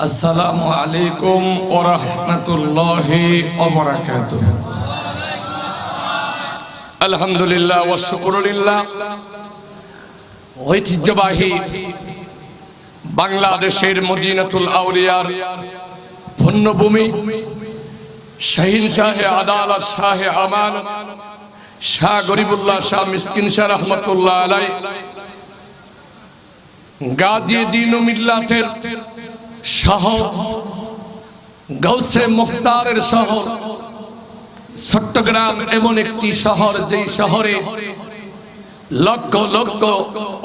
আসসালামু আলাইকুম ওয়া রাহমাতুল্লাহি ওয়া বারাকাতুহু। আলহামদুলিল্লাহ ওয়া শুকরুলিল্লাহ। ঐতিহ্যবাহী বাংলাদেশের মদিনাতুল আউলিয়ার পুণ্যভূমি শাহীন শাহে আদালত শাহে আমান শাহ গরিবুল্লাহ শাহ মিসকিন শাহ রহমতুল্লাহ আলাই গাজী দ্বীন ও মিল্লাতের শহর, গাউসে মুখতারের শহর চট্টগ্রাম এমন একটি শহর যেই শহরে লক্ষ লক্ষ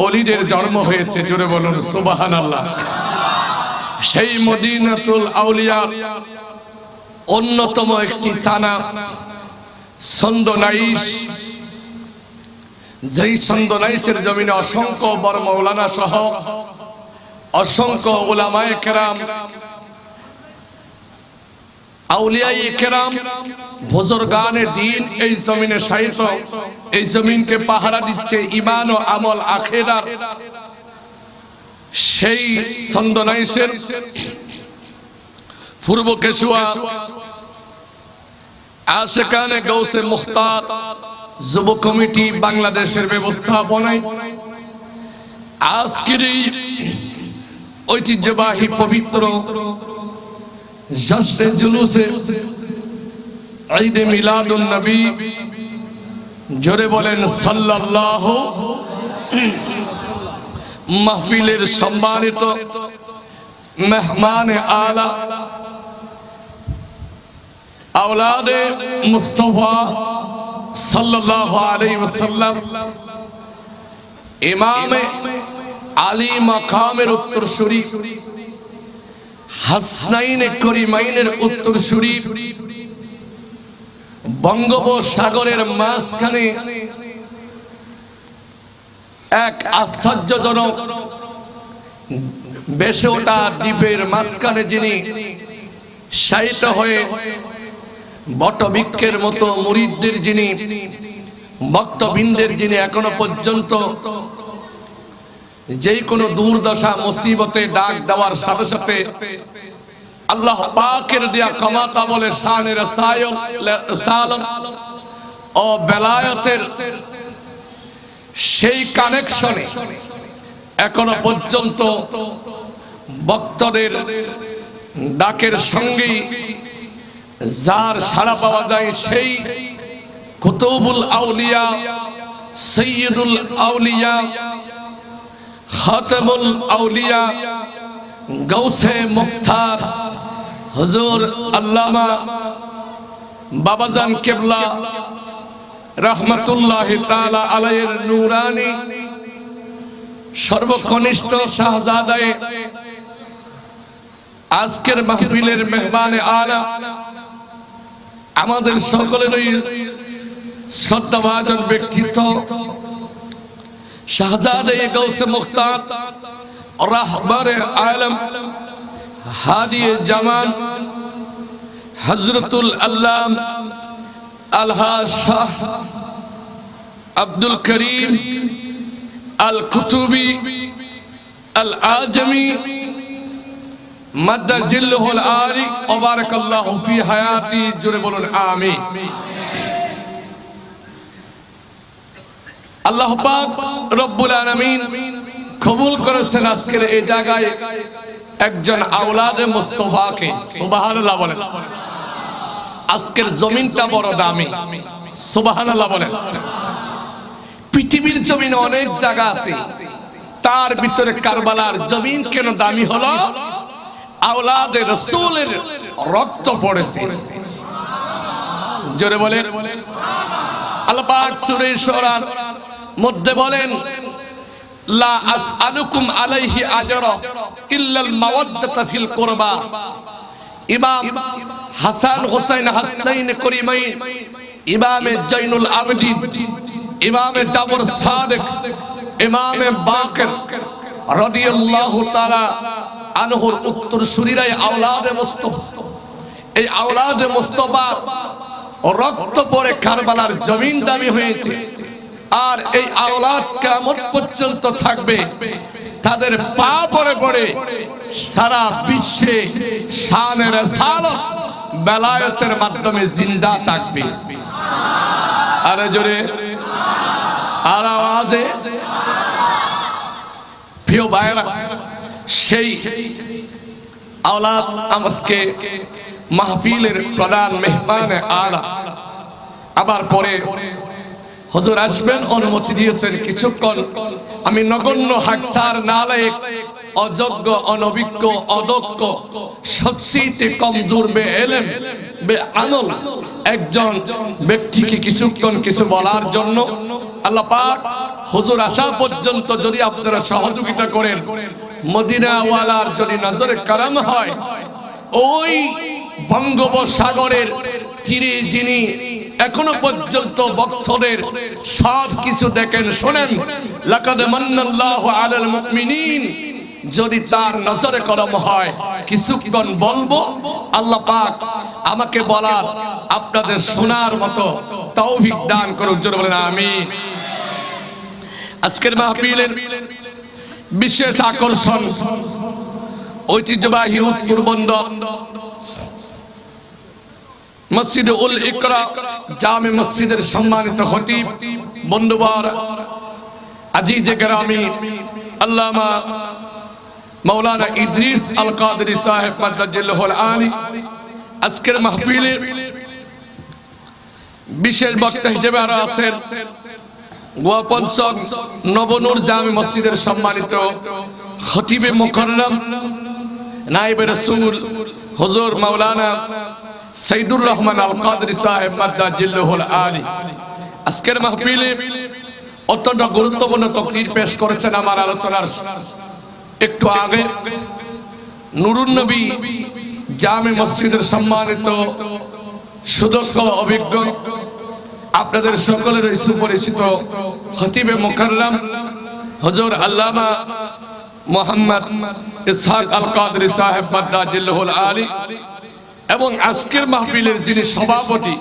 ওলিদের জন্ম হয়েছে। জোরে বলুন সুবহানাল্লাহ। সেই মদিনাতুল আউলিয়ার অন্যতম একটি থানা সন্দনাইশ, যেই সন্দনাইশের জমিনে অসংখ্য বড় মাওলানা সহ অসংখ্য উলামায়ে কেরাম, আউলিয়ায়ে কেরাম, বুজুর্গানে দ্বীন এই জমিনে শায়িত, এই জমিনকে পাহারা দিচ্ছে ঈমান ও আমল আখিরাত। সেই সন্দনাইশের পূর্ব কেশুয়া আশিকানে গাউসে মুখতার যুব কমিটি বাংলাদেশের ব্যবস্থাপনায় আজকের এই ঐতিহ্যবাহী পবিত্র জশ্নে জুলুসে ঈদে মিলাদুন নবী, জোরে বলেন সাল্লাল্লাহু, মাহফিলের সম্মানিত মেহমান আলা আওলাদে মুস্তাফা সাল্লাল্লাহু আলাইহি ওয়াসাল্লাম, ইমামে আলী মাকামের উত্তরসূরি, হাসনাইনে করিমাইনের উত্তরসূরি, বঙ্গোপসাগরের মাঝখানে এক আশ্চর্যজনক বেশে ওঠা দ্বীপের মাঝখানে যিনি শায়িত হয়ে বটবৃক্ষের মতো মুরিদদের যিনি ভক্তবৃন্দের যিনি এখনো পর্যন্ত যেই কোনো দুর্দশা মুসিবতে ডাক দেওয়ার সাথে সাথে আল্লাহ পাকের দেয়া ক্ষমতা বলে শানের সালাত ও বেলায়েতের সেই কানেকশনে এখনো পর্যন্ত ভক্তদের ডাকের সঙ্গেই যার সাড়া পাওয়া যায় সেই কুতুবুল আউলিয়া, সাইয়্যিদুল আউলিয়া, খাতামুল আউলিয়া, গাউসে মুখতার হুজুর আল্লামা বাবাজান কেবলা রাহমাতুল্লাহি তাআলা আলাইহির নূরানি সর্বকনিষ্ঠ শাহজাদায়ে আজকের মাহফিলের মেহমানে আলা, আমাদের সকলেরই শ্রদ্ধাভাজন ব্যক্তিত্ব শাহজাদে গাউসে মুখতার রাহবারে আলম হাদিয়ে জামান হযরতুল আল্লাম আলহাজ শাহ আব্দুল করিম আল কুতুবি আল আজমি মাদ্দা জিল্লুহুল আলি ওয়া বারাকাল্লাহু ফি হায়াতি। জোরে বলুন আমিন। আল্লাহ পাক রব্বুল আলামিন কবুল করেছেন আজকের এই জায়গায় একজন আওলাদে মুস্তাফাকে। সুবহানাল্লাহ বলেন। আজকের জমিনটা বড় দামি। সুবহানাল্লাহ বলেন। পৃথিবীর জমিনে অনেক জায়গা আছে, তার ভিতরে কারবালার জমিন কেন দামি হলো? আওলাদে রাসূলের রক্ত পড়েছে। জোরে বলেন আল্লাহ পাক সূরা শুরার মধ্যে বলেন, লা আসআলুকুম আলাইহি আজরা ইল্লাল মাওয়াদ্দাতা ফিল কুরবা। ইমাম হাসান হুসাইন হাসনাইন করিমাইন, ইমামে জৈনুল আবেদিন, ইমামে জাবর সাদিক, ইমামে বাকির রাদিয়াল্লাহু তাআলা আনহুর উত্তরসূরিরাই আওলাদে মুস্তাফা। এই আওলাদে মুস্তাফা রক্ত পড়ে কারবালার জমিন দামি হয়েছে। আর এই আওলাদ কিয়ামত পর্যন্ত থাকবে। তাদের পা পড়ে পড়ে সারা বিশ্বে শানের রিসালাত বেলায়েতের মাধ্যমে জিন্দা থাকবে। আরে জোরে আর আওয়াজে। প্রিয় ভাইরা, সেই আওলাদ আজকে মাহফিলের প্রধান মেহমানে আলা। আবার পরে হুজুর আসবেন, অনুমতি দিয়েছেন কিছুক্ষণ আমি নগণ্য হাকসার নালায়েক অযোগ্য অনভিজ্ঞ অদক্ষ সবচেয়ে কমজোর বেইলম বেআমল একজন ব্যক্তিকে কিছুক্ষণ কিছু বলার জন্য আল্লাহ পাক হুজুর আসা পর্যন্ত যদি আপনারা সহযোগিতা করেন, মদিনাওয়ালার যদি নজরে কারাম হয়, ওই বঙ্গোপসাগরের তীরে যিনি এখনো পর্যন্ত ভক্তদের সব কিছু দেখেন শোনেন, লাকাদ মান্নাল্লাহু আলাল মুমিনিন, যদি তার নজরে করম হয় কিছুক্ষণ বলবো, আল্লাহ পাক আমাকে বলার আপনাদের শোনার মতো তৌফিক দান করুক। জোরে বলেন আমিন। আজকের মাহফিলের বিশেষ আকর্ষণ ঐতিহ্যবাহী উত্তরবঙ্গ মসজিদে উল ইকরা জামে মসজিদের সম্মানিত খতিব বন্ধুবর আজিজে গ্রামী আল্লামা মাওলানা ইদ্রিস আল কাদরি সাহেব মাদ্দাজিল্লাহুল আলী আজকের মাহফিলে বিশেষ বক্তা হিসেবে আরো আছেন গোয়াপঞ্চক নবনূর জামে মসজিদের সম্মানিত খতিবে মুকররম নায়েবে রাসূল হুজুর মাওলানা সাইদুর রহমান আল কাদরি সাহেব মাদ্দাজিল্লাহুল আলী। আজকের মাহফিলে অত্যন্ত গুরুত্বপূর্ণ তকরীর পেশ করেছেন। আমার আলোচনার একটু আগে নুরুন নবী জামে মসজিদের সম্মানিত সুদক্ষ অভিজ্ঞ আপনাদের সকলের সুপরিচিত খতিবে মুকররম হুজুর আল্লামা মুহাম্মদ ইসহাক আল কাদরি সাহেব মাদ্দাজিল্লাহুল আলী এবং আজকের মাহফিলের যিনি সভাপতি,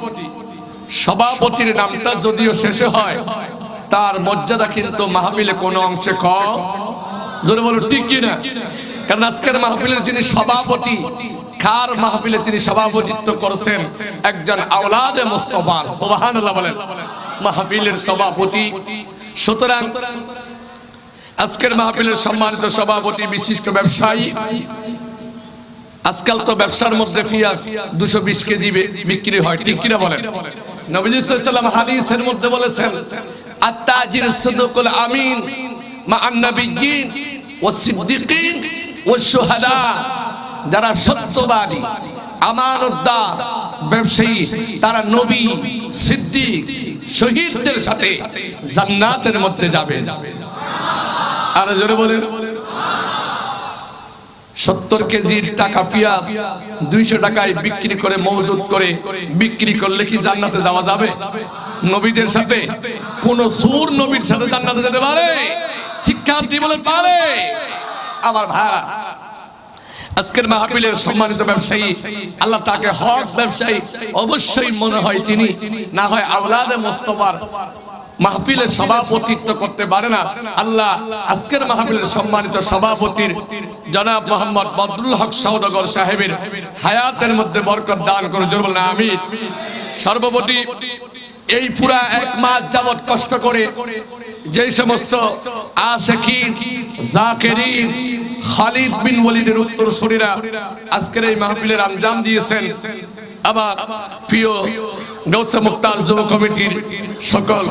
সভাপতির নামটা যদিও শেষে হয়, তার মর্যাদা কিন্তু মাহফিলে কোনো অংশে কম। জোরে বলো ঠিক কি না? কারণ আজকের মাহফিলের যিনি সভাপতি, কার মাহফিলে তিনি সভাপতিত্ব করেছেন? একজন আওলাদে মুস্তাফার, সুবহানাল্লাহ বলেন, মাহফিলের সভাপতি। সুতরাং আজকের মাহফিলের সম্মানিত সভাপতি বিশিষ্ট ব্যবসায়ী। আজকাল তো ব্যবসার মধ্যে পেঁয়াজ 220 কেজি বিক্রি হয়, ঠিক কিনা বলেন? নবীজি সাল্লাল্লাহু আলাইহি ওয়াসাল্লাম হাদিসের মধ্যে বলেছেন, আত-তাজির সাদুকুল আমিন মা আন-নাবিয়্যিন ওয়াস-সিদ্দিকিন ওয়াশ-শুহাদা, যারা সত্যবাদী আমানতদার ব্যবসায়ী তারা নবী, সিদ্দিক, শহীদদের সাথে জান্নাতের মধ্যে যাবে। আর জোরে বলেন 70 কেজির টাকা পেঁয়াজ 200 টাকায় বিক্রি করে মজুদ করে বিক্রি করলে কি জান্নাতে যাওয়া যাবে? নবীদের সাথে কোন সুর নবীর সাথে জান্নাতে যেতে পারে? শিক্ষা দিয়ে বলেন পারে? আমার ভাই, আজকের মাহফিলের সম্মানিত ব্যবসায়ী, আল্লাহ তাকে হক ব্যবসায়ী অবশ্যই মনে হয় তিনি, না হয় আওলাদে মুস্তাফার মাহফিলের সভাপতিত্ব করতে পারে না। আল্লাহ আজকের মাহফিলের সম্মানিত সভাপতির জনাব মোহাম্মদ বদরুল হক সওদাগর সাহেবের হায়াতের মধ্যে বরকত দান করুন। জোরে বলেন আমিন। সর্বপ্রতি এই পুরা 1 মাস যাবত কষ্ট করে যেই সমস্ত আশিকিন, জাকিরিন, খালিদ বিন ওয়ালিদের উত্তরসূরিরা আজকের এই মাহফিলের আঞ্জাম দিয়েছেন, আবার প্রিয় গাউসে মুক্তার যুব কমিটির সকল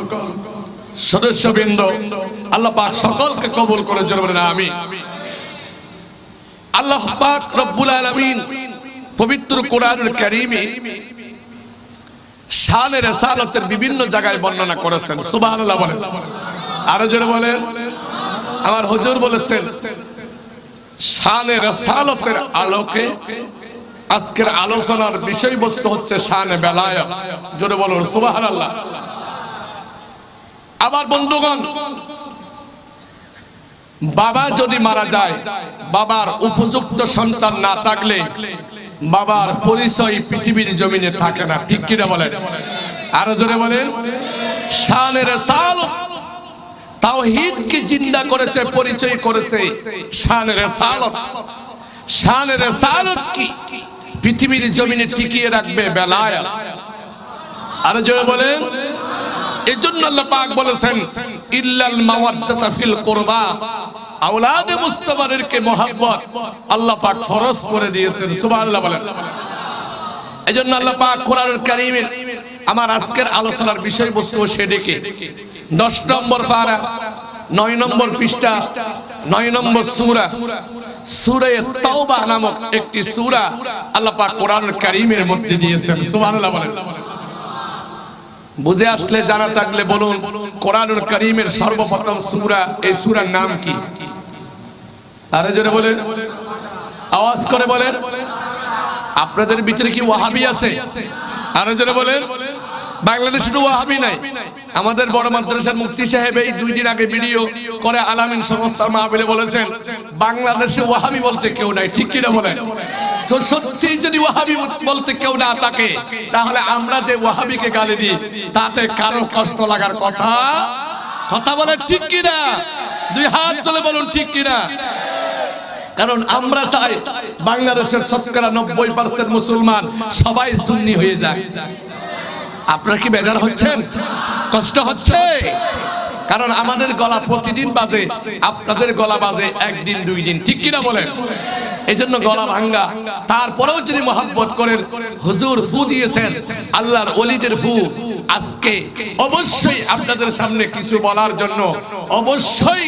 সদস্যবৃন্দ, আল্লাহ পাক সকলকে কবুল করে। জোরে বলেন আমিন। আল্লাহ পাক রব্বুল আলামিন পবিত্র কোরআনুল কারীমে শানে রিসালাতের বিভিন্ন জায়গায় বর্ণনা করেছেন। সুবহানাল্লাহ বলেন, আরো জোরে বলেন। আমার হুজুর বলেছেন শানে রিসালাতের আলোকে আজকের আলোচনার বিষয়বস্তু হচ্ছে শানে বেলায়েত। জোরে বলুন সুবহানাল্লাহ। আবার বন্ধুগণ, বাবা যদি মারা যায়, বাবার উপযুক্ত সন্তান না থাকলে বাবার পরিচয় পৃথিবীর জমিনে থাকে না, ঠিক কিনা বলেন? আরো জোরে বলেন। শানে রিসালাত তাওহীদকে জিন্দা করেছে, পরিচয় করেছে শান রিসালাত। শান রিসালাত কি পৃথিবীর জমিনে টিকিয়ে রাখবে বেলায়াত। আর জোরে বলেন, এজন্য আল্লাহ পাক বলেছেন ইল্লাল মাওয়াদ্দাতা ফিল কুরবা, আওলাদে মুস্তাফাদেরকে মহব্বত আল্লাহ পাক ফরজ করে দিয়েছেন। সুবহানাল্লাহ বলেন। এজন্য আল্লাহ পাক কোরআনুল কারীমের আমার আজকের আলোচনার বিষয়বস্তু সেদিকে 10 নম্বর পারা 9 নম্বর পৃষ্ঠা 9 নম্বর সূরা সূরা তাওবা নামক একটি সূরা আল্লাহ পাক কোরআনুল কারীমের মধ্যে দিয়েছেন। সুবহানাল্লাহ বলেন। বুঝে আসলে জানা থাকলে বলুন, কোরআনুল কারীমের সর্বপ্রথম সূরা, এই সূরার নাম কি? আরে জোরে বলেন, আওয়াজ করে বলেন। আপনাদের ভিতরে কি ওয়াহাবি আছে? আরে জোরে বলেন। বাংলাদেশে তো ওয়াহাবি নাই। আমাদের বড় মাদ্রাসার মুফতি সাহেব এই 2 দিন আগে ভিডিও করে আলামিন সংস্থার মাহফিলে বলেছেন বাংলাদেশে ওয়াহাবি বলতে কেউ নাই। ঠিক কি না বলেন? তো সত্যি যদি ওয়াহাবি বলতে কেউ না থাকে, তাহলে আমরা যে ওয়াহাবিকে গালি দিই তাতে কারো কষ্ট লাগার কথা? কথা বলে ঠিক কি না? 2 হাত তুলে বলুন ঠিক কি না? কারণ আমরা চাই বাংলাদেশের শতকরা 90% মুসলমান সবাই সুন্নি হয়ে যায়। আপনারা কি বেজার হচ্ছেন? কষ্ট হচ্ছে? কারণ আমাদের গলা প্রতিদিন বাজে, আপনাদের গলা বাজে 1 দিন 2 দিন। ঠিক কি না বলেন? এজন্য গলা ভাঙ্গা। তারপরেও যদি মহব্বত করেন, হুজুর ফু দিয়েছেন, আল্লাহর ওলিদের ফু। আজকে অবশ্যই আপনাদের সামনে কিছু বলার জন্য অবশ্যই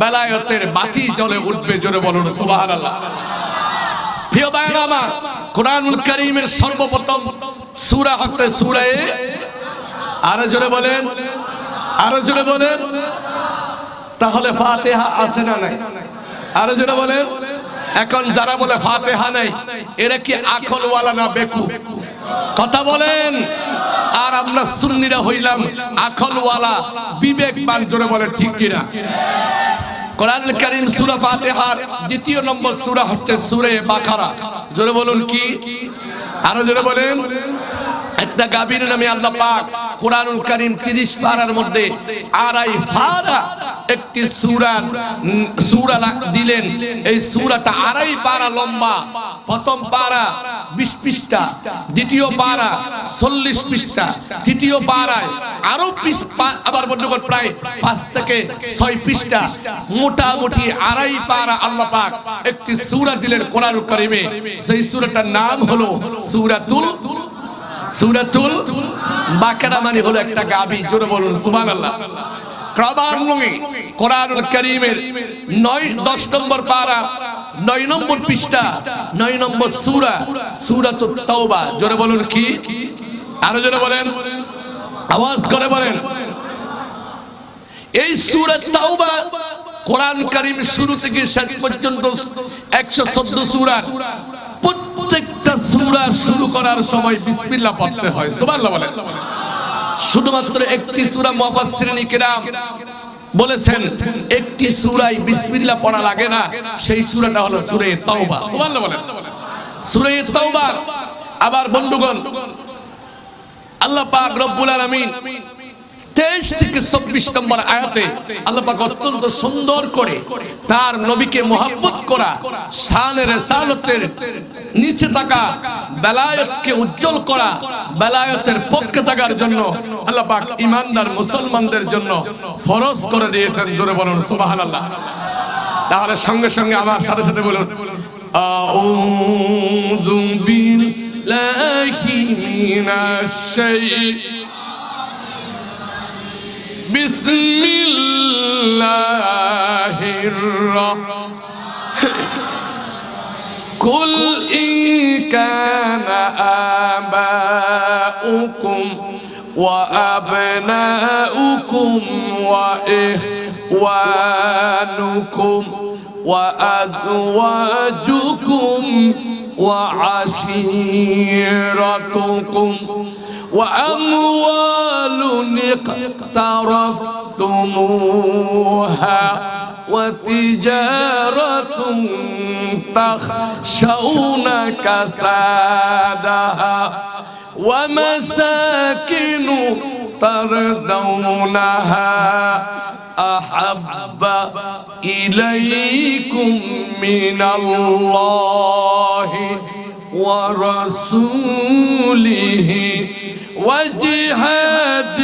বেলায়েতের বাতি জ্বলে উঠবে। জোরে বলুন সুবহানাল্লাহ। প্রিয় ভাই আমার, কোরআনুল কারীমের সর্বপ্রথম সূরা হচ্ছে সূরা আরো জোরে বলেন, আরো জোরে বলেন। তাহলে ফাতিহা আছে না নাই? আরো জোরে বলেন। এখন যারা বলে ফাতিহা নাই, এরা কি আকলওয়ালা না বেকুব? কথা বলেন। আর আমরা সুন্নিরা হইলাম আকলওয়ালা, বিবেকবান। জোরে বলেন ঠিক কি না? কোরআনুল কারীম সূরা ফাতিহার 2 নম্বর সূরা হচ্ছে সূরা বাকারা। জোরে বলুন কি? আরো জোরে বলেন। একটা গাভীর নামে আল্লাহ পাক কোরআনুল কারীম 30 পারার মধ্যে 2.5 পারা একটি সূরা দিলেন। এই সূরাটা 2.5 পারা লম্বা। প্রথম পারা 20 পৃষ্ঠা, দ্বিতীয় পারা 40 পৃষ্ঠা, তৃতীয় পারায় আরো আবার বন্ধুগণ প্রায় 5 থেকে 6 পৃষ্ঠা, মোটামুটি 2.5 পারা আল্লাহ পাক একটি সূরা দিলেন কোরআনুল কারীমে। সেই সূরাটার নাম হলো সূরাতুল বাকারা, মানে হলো একটা গাভী। জোরে বলুন সুবহানাল্লাহ। ক্রমান্বয়ে কোরআনুল কারীমের 10 নম্বর পারা 9 নম্বর পৃষ্ঠা 9 নম্বর সূরা সূরাতুত তাওবা। জোরে বলুন কি? আরো জোরে বলেন, আওয়াজ করে বলেন। এই সূরা তাওবা কোরআন কারীম শুরু থেকে শেষ পর্যন্ত 114 সূরা। প্রত্যেকটা সূরা শুরু করার সময় বিসমিল্লাহ পড়তে হয়। সুবহানাল্লাহ বলেন। শুধুমাত্র একটি সূরা মুফাসসিরিন কিরাম বলেছেন একটি সূরায় বিসমিল্লাহ পড়া লাগে না, সেই সূরাটা হলো সূরা তাওবা। সুবহানাল্লাহ বলেন। সূরা তাওবা আবার বন্ধুগণ আল্লাহ পাক রব্বুল আলামিন 23 থেকে 24 নম্বর আয়াতে আল্লাহ পাক অত্যন্ত সুন্দর করে তার নবীকে মহব্বত করা, শানে রিসালাতের নিচে থাকা, বেলায়েতকে উজ্জ্বল করা, বেলায়েতের পক্ষে থাকার জন্য আল্লাহ পাক ঈমানদার মুসলমানদের জন্য ফরজ করে দিয়েছেন। জোরে বলুন সুবহানাল্লাহ। তাহলে সঙ্গে সঙ্গে আমার সাথে সাথে বলুন আউযু বিল্লাহি মিনাশ শাইতানির বিসমিল্লাহির কুল ইন কানা আবাউকুম ওয়া আবনাউকুম ওয়া ইখওয়ানুকুম ওয়া আযওয়াজুকুম ওয়া আশীরাতুকুম وأموال اقترفتموها وتجارة تخشون كسادها ومساكن ترضونها أحب إليكم من الله ورسوله وجهاد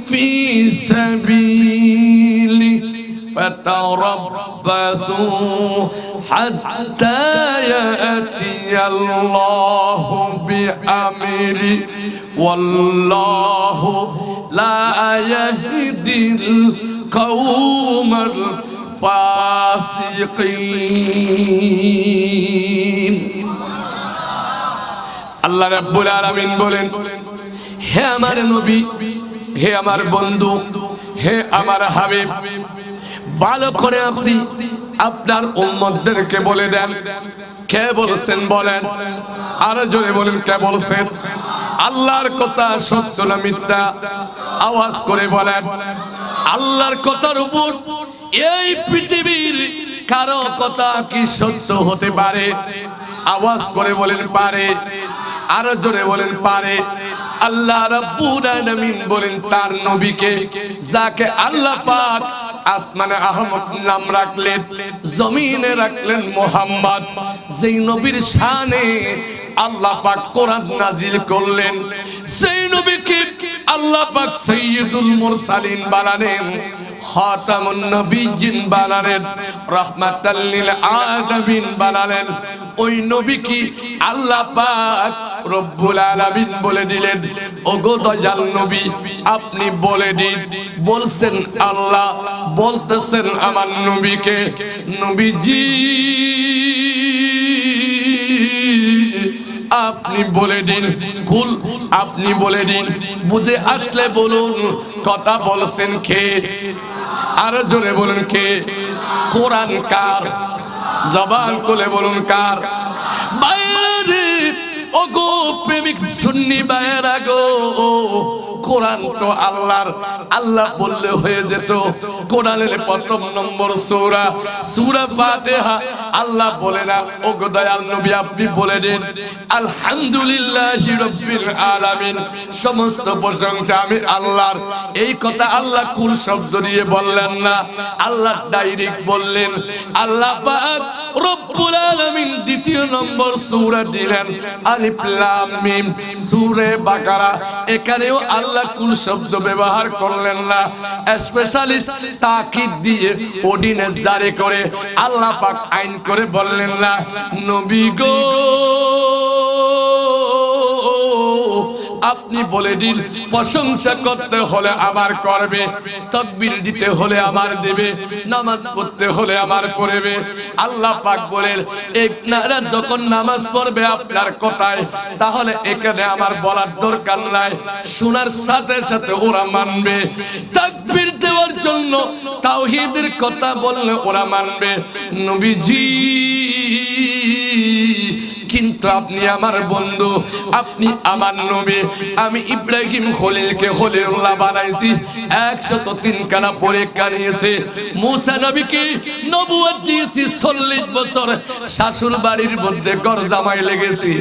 في سبيله فتربصوا حتى يأتي الله بأمره والله لا يهدي القوم الفاسقين আল্লাহ রাব্বুল আলামিন বলেন, হে আমার নবী, হে আমার বন্ধু, হে আমার হাবিব, ভালো করে আপনি আপনার উম্মতদেরকে বলে দেন। কে বলছেন বলেন, আর জোরে বলেন কে বলছেন? আল্লাহর কথা সত্য না মিথ্যা? আওয়াজ করে বলেন। আল্লাহর কথার উপর এই পৃথিবীর কারো কথা কি সত্য হতে পারে? আওয়াজ করে বলেন পারে। আরো জোরে বলেন পারে। আল্লাহ রাব্বুল আলামিন বলেন তার নবীকে, যাকে আল্লাহ পাক আসমানে আহমদ নাম রাখলেন, জমিনে রাখলেন মুহাম্মদ, যেই নবীর শানে আল্লাহ পাক কোরআন নাজিল করলেন, সেই নবীকে আল্লাহ পাক সাইয়্যিদুল মুরসালিন বানালেন, খাতামুন নবিয়্যিন বানালেন, রাহমাতাল লিল আলামিন বানালেন। ওই নবী কি আল্লাহ পাক রব্বুল আলামিন বলে দিলেন, ওগো দয়াল নবী আপনি বলে দিন। বলছেন আল্লাহ, বলতেছেন আমার নবীকে, নবীজি আপনি বলে দিন, কুল আপনি বলে দিন। বুঝে আসলে বলুন, কথা বলছেন কে? আরো জোরে বলুন কে? কোরআন কার? জবান খুলে বলুন কার? বাইরে ওগো প্রেমিক সুন্নি ভাইয়েরা গো, কোরআন তো আল্লাহর। আল্লাহ বললে হয়ে যেত। কোরআনের প্রথম নম্বর সূরা, সূরা ফাতিহা। আল্লাহ বলে না, ওগো দয়াল নবী আপনি বলে দিন আলহামদুলিল্লাহি রাব্বিল আলামিন, সমস্ত প্রশংসা আমি আল্লাহর। এই কথা আল্লাহ কুল শব্দ দিয়ে বললেন না, আল্লাহ ডাইরেক্ট বললেন। আল্লাহ পাক রব্বুল আলামিন দ্বিতীয় নম্বর সূরা দিলেন আলিফ লাম মিম, সূরা বাকারা। এখানেও আল্লাহ কুল শব্দ ব্যবহার করলেন না, স্পেশালিস্ট তাকিদ দিয়ে অর্ডিন্যান্স জারি করে আল্লাহ পাক আইন করে বললেন না, নবী গো আপনি বলে দিন, প্রশংসা করতে হলে আমার করবে, তাকবীর দিতে হলে আমার দেবে, নামাজ পড়তে হলে আমার পড়বে। আল্লাহ পাক বলেন, এক নারা যখন নামাজ পড়বে আপনার কথায়, তাহলে এখানে আমার বলার দরকার নাই, শোনার সাথে সাথে ওরা মানবে। তাকবীর দেওয়ার জন্য তাওহীদের কথা বললে ওরা মানবে। নবীজি কিন্তু আপনি আমার বন্ধু, আপনি আমার নবী। আমি ইব্রাহিম খলিলকে খলিলুল্লাহ বানাইছি, 103 খানা পরীক্ষা নিয়েছে। মুসা নবীকে নবুয়ত দিয়েছি, 40 বছর শাশুর বাড়ির মধ্যে ঘর জামাই লেগেছি।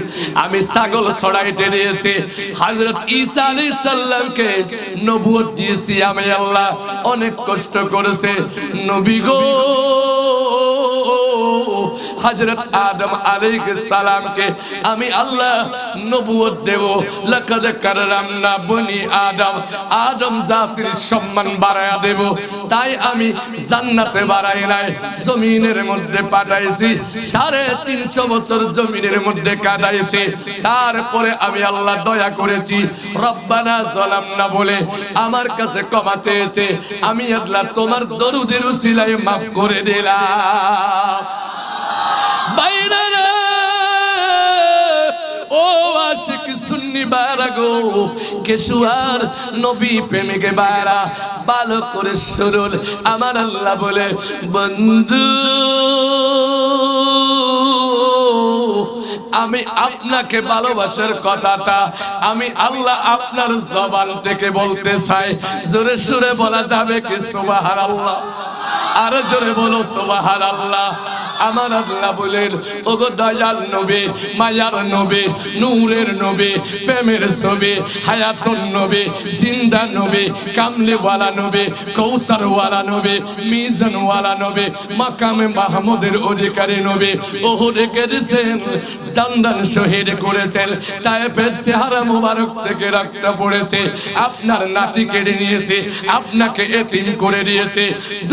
আমি ছাগল ছড়াইতে দিয়েছি। হযরত ঈসা আলাইহিস সালামকে নবুয়ত দিয়েছি আমি আল্লাহ, অনেক কষ্ট করেছে নবী গো। হযরত আদম আলাইহিস সালামকে আমি আল্লাহ নবুয়ত দেব। লাকাদ কাররামনা বনি আদম, আদম জাতির সম্মান বাড়ায়া দেব। তাই আমি জান্নাতে বাড়াই নাই, জমিনের মধ্যে পাঠাইছি। 350 বছর জমিনের মধ্যে কাটাইছি। তারপরে আমি আল্লাহ দয়া করেছি, রব্বানা যালামনা বলে আমার কাছে ক্ষমা চেয়েছে। আমি আল্লাহ তোমার দরুদের উসিলায় মাফ করে দিলাম। বাইরে ও আশিক সুন্নি বারা গো, কেশুয়ার নবী প্রেমিকে বারা, ভালো করে শুনুন। আমার আল্লাহ বলে, বন্ধু আমি আপনাকে ভালোবাসার কথাটা আমি আল্লাহ আপনার জবান থেকে বলতে চাই। জোরে সুরে বলা যাবে কি সুবহানাল্লাহ? আরো জোরে বলো সুবহানাল্লাহ। আমার আল্লাহ বলেন ওগো দয়াল নবী মায়ার নবী নূরের নবী প্রেমের নবী হায়াতুন নবী জিন্দা নবী কামলিওয়ালা নবী কৌসারওয়ালা নবী মিজানওয়ালা নবী মাকামে মাহমুদের অধিকারী নবী ওহুদে কেঁদেছেন দান শহীদ করেছেন তায়েফের চেহারা মুবারক থেকে রক্ত পড়েছে আপনার নাতি কেড়ে নিয়েছে আপনাকে এতিম করে দিয়েছে